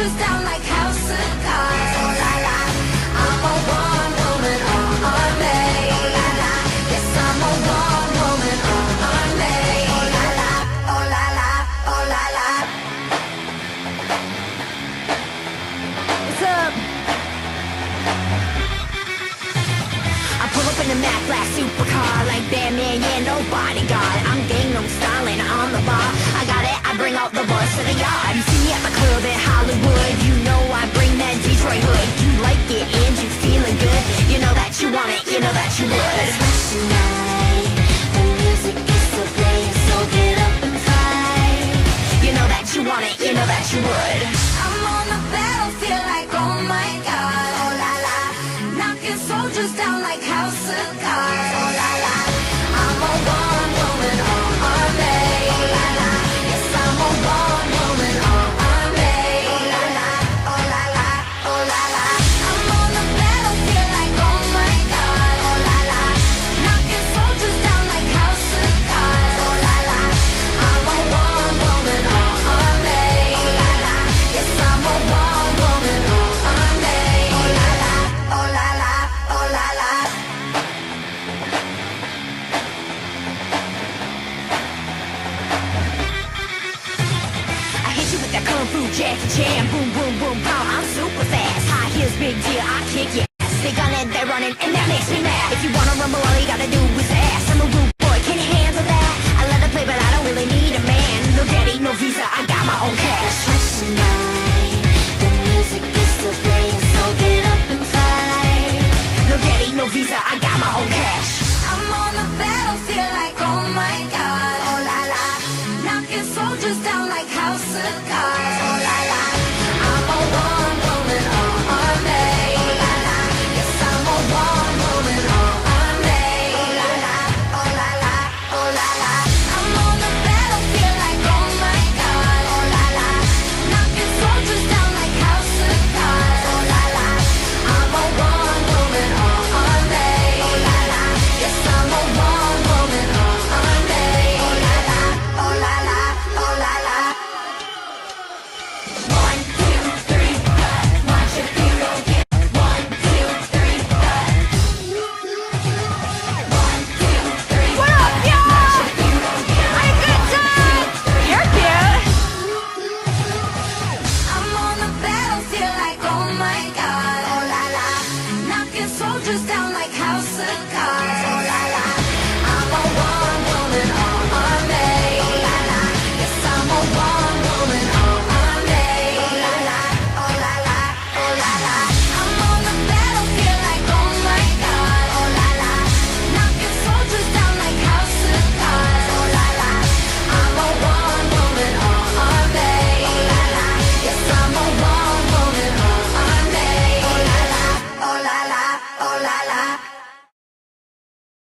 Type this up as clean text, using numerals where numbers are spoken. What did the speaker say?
soldiers down like house of cards. Oh la la, I'm a one-woman army. Oh la la, yes I'm a one-woman army. Oh la la, oh la la, oh la la. What's up? I pull up in the Mac black supercar like Batman, yeah, no bodyguard. I'm Gangnam styling on the bar. I got it, I bring out the boys to the yard. You see me at the club in Hollywood, you know I bring that Detroit hood. You like it and you feeling good, you know that you want it, you know that you would. It's tonight, the music is still playing, so get up and fight. You know that you want it, you know that you would. I'm on the battlefield like oh my god, oh la la, knocking soldiers down like house of cards. Oh la la, I'm a one-woman army. Oh la la, yes I'm a one-woman army. Oh la la, oh la la, oh la la. I'm on the battlefield like oh my god, oh la la, knocking soldiers down like house of cards. Oh la la, I'm a one-woman army. Oh la la, yes I'm a one-woman army. Oh la la, oh la la, oh la la. I hit you with that kung fu Jackie Chan, boom boom boom pow. I'm super fast, high heels, big deal, I kick your ass. They gun it, they're running, and that makes me mad. If you wanna rumble, all you gotta do is